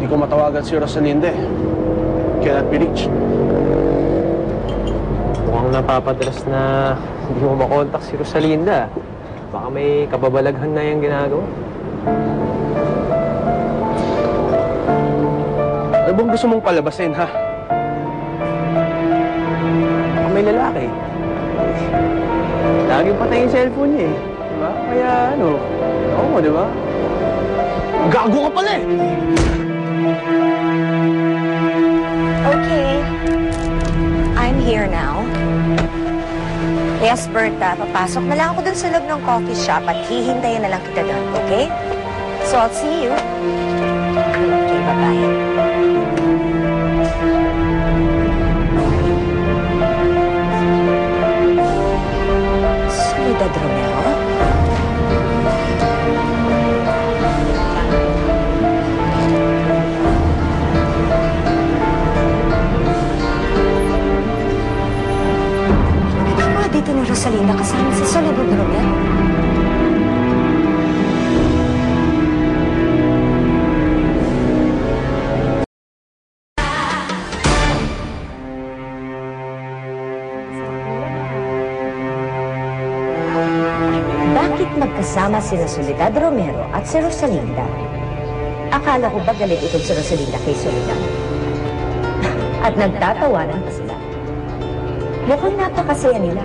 Hindi ko matawagan si Rosalinda eh. Cannot be reached. Mukhang napapadras na hindi mo makontak si Rosalinda. Baka may kababalaghan na yung ginagawa. Ano bang gusto mong palabasin, ha? Baka may lalaki. Laging patay yung cellphone niya eh. Diba? Kaya ano, ako mo, diba? Gago ka pala eh! Okay. I'm here now. Yes, Berta, papasok na lang ako dun sa loob ng coffee shop at hihintayin na lang kita doon, okay? So I'll see you. Okay, bye-bye. Soledad Romero? Dito ni Rosalinda kasama si Soledad Romero. Bakit magkasama sina Soledad Romero at si Rosalinda? Akala ko ba galit itong si Rosalinda kay Soledad? At nagtatawanan pa sila. Mukhang napakasaya nila.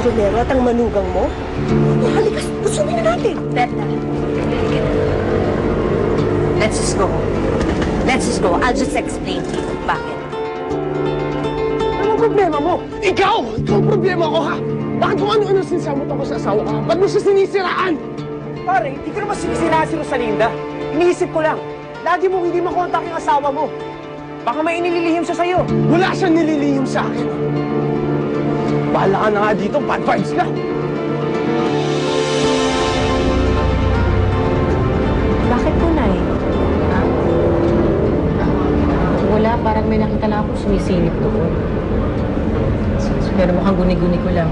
Romero at ang manugang mo? Halikas, usubin na natin. Berta, let's just go. Let's just go. I'll just explain to you. Bakit? Anong problema mo? Ikaw! Ikaw ang problema ko, ha? Bakit kung ano-ano sinasamot ako sa asawa ko? Ba't mo siya sinisiraan? Pare, hindi ko naman sinisiraan si Rosalinda. Iniisip ko lang, lagi mong hindi makontak yung asawa mo. Baka may inililihim siya sa'yo. Wala siyang nililihim sa akin. Bahala ka na nga dito, bad vibes ka! Bakit po, Nay? Ha? Wala, parang may nakita lang ako sumisilip doon. Pero mukhang guni-guni ko lang.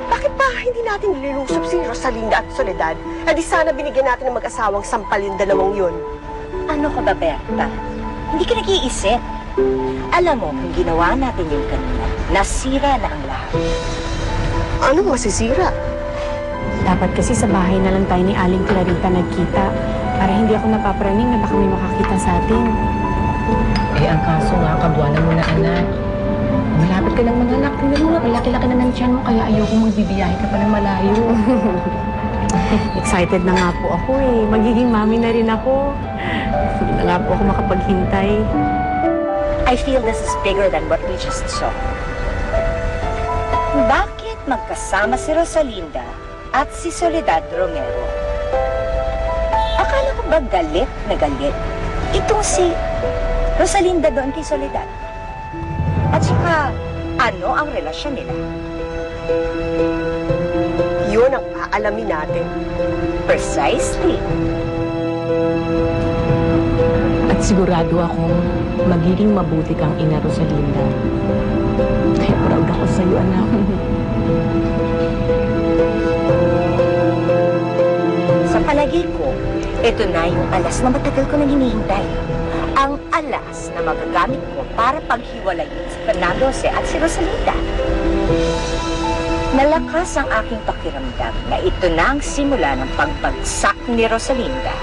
Bakit ba hindi natin nililusob si Rosalinda at Soledad? Eh di sana binigyan natin ng mag-asawang sampal yung dalawang yun. Ano ka ba, Berta? Hindi ka nag-iisip. Alam mo, kung ginawa natin yung kanina, nasira na ang lahat. Ano masisira? Dapat kasi sa bahay na lang tayo ni Aling Clarita nagkita para hindi ako napapraning na baka may makakita sa atin. Eh, ang kaso nga, kabuanan mo na, anak. Malapit ka ng mga anak. Tingnan mo nga, malaki-laki na ng tiyan mo, kaya ayoko magbibiyahe ka pa ng malayo. Excited na nga po ako eh. Magiging mami na rin ako. Hindi na nga po ako makapaghintay. I feel this is bigger than what we just saw. Bakit magkasama si Rosalinda at si Soledad Romero? Akala ko ba galit na galit itong si Rosalinda doon kay Soledad? At saka, ano ang relasyon nila? Yun ang aalamin natin. Precisely. At sigurado akong magiging mabuti kang ina, Rosalinda. Kaya proud ako sa'yo, anak. Sa palagay ko, ito na yung alas na matagal ko nang hinihintay. Ang alas na magagamit ko para paghiwalayin si Fernando Jose at si Rosalinda. Malakas ang aking pakiramdam na ito na ang simula ng pagbagsak ni Rosalinda.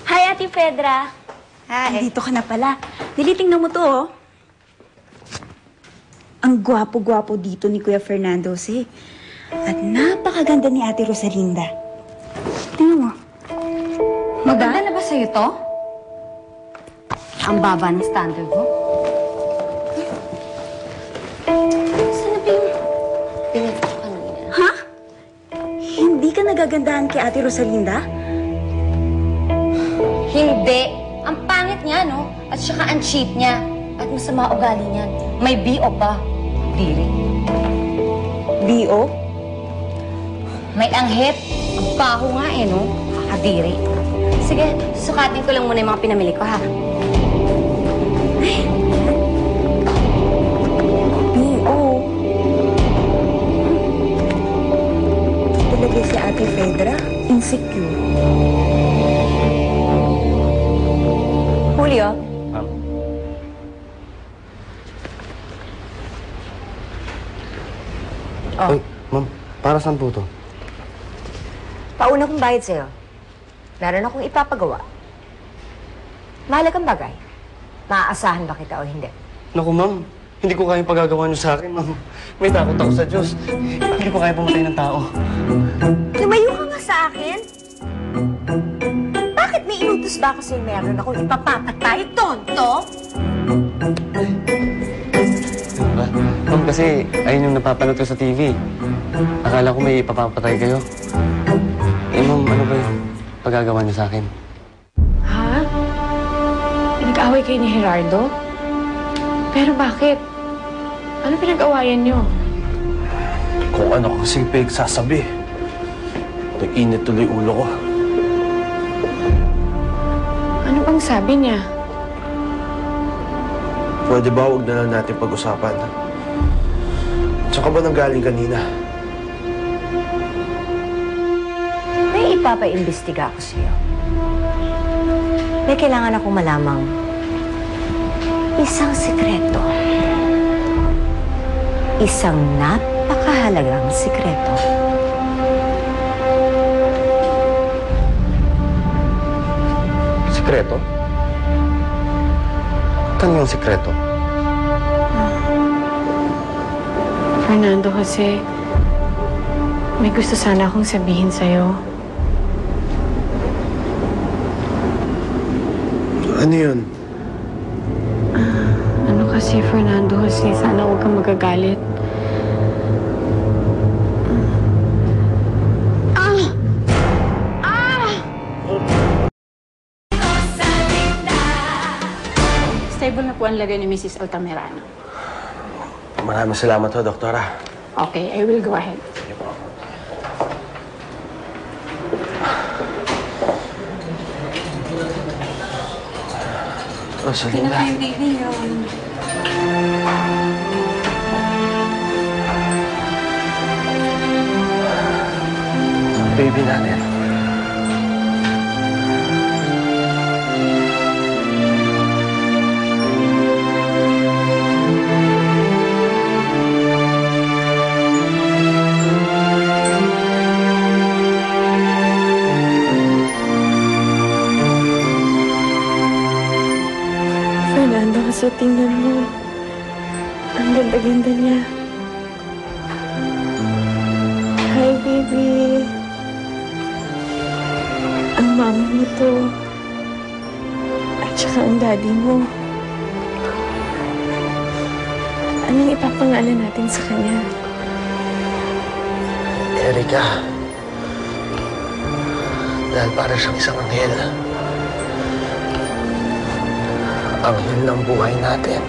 Hi, Ate Fedra. Hi. Andito ka na pala. Nilitingnan mo to, oh. Ang gwapo-gwapo dito ni Kuya Fernando Jose. At napakaganda ni Ate Rosalinda. Tingnan mo. Maganda na ba sa'yo to? Ang baba ng standard mo. Saan na ba yung pinito ko kanina? Ha? Hindi ka nagagandahan kay Ate Rosalinda? Hindi. Ang pangit niya, no? At saka ang cheap niya. At masama ugali niyan. May BO pa. Diri. B.O.? May anghit. Ang baho nga eh, no? Kakadiri. Sige, sukatin ko lang muna yung mga pinamili ko, ha? B.O. Talaga si Ate Fedra, insecure. Julio? Oh. Uy, ma'am, para saan po to? Pauna kong bayad sa'yo. Meron akong ipapagawa. Mahalagang bagay. Maaasahan ba kita o hindi? Naku, ma'am, hindi ko kayang pagagawa niyo sa akin, ma'am. May takot ako sa Diyos. Hindi ko kaya pumatay ng tao. Lumayo ka nga sa akin. Bakit may inutos ba kasi meron akong ipapapatay, tonto? Diba? Ma'am, kasi ayun yung napapanood ko sa TV. Akala ko may ipapapatay kayo. Eh, ma'am, ano ba yung pagagawa niyo sa akin? Ha? Pinag-away kayo ni Gerardo? Pero bakit? Ano pinag-awayan niyo? Kung ano kasi Peg sasabi. Nag-init tuloy ulo ko. Ano bang sabi niya? Pwede ba huwag na lang natin pag-usapan? Tsaka ba nanggaling kanina? May ipapaimbestiga ako sa'yo. May kailangan akong malamang isang sikreto. Isang napakahalagang sikreto. Sikreto? Ano yung sikreto? Fernando Jose, may gusto sana akong sabihin sa'yo. Ano yun? Ano kasi, Fernando Jose, sana huwag kang magagalit. Stable na po ang lagay ni Mrs. Altamirano. Maraming salamat ho, Doktora. Okay, I will go ahead. Rosalinda. Baby natin. Fernando, kasi tingnan mo. Ang ganda-ganda niya. Hi, baby. Ang mama mo to. At saka ang daddy mo. Anong ipapangalan natin sa kanya? Erika. Dahil para siyang isang anghel. Anghel ng buhay natin.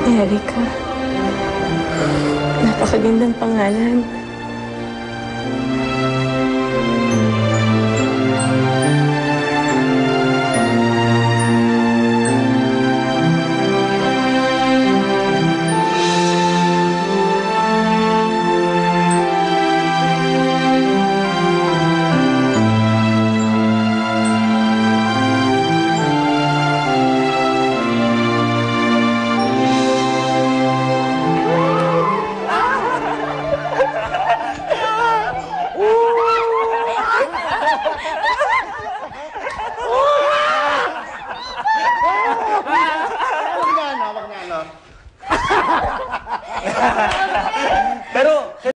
Erika. Napakagandang pangalan.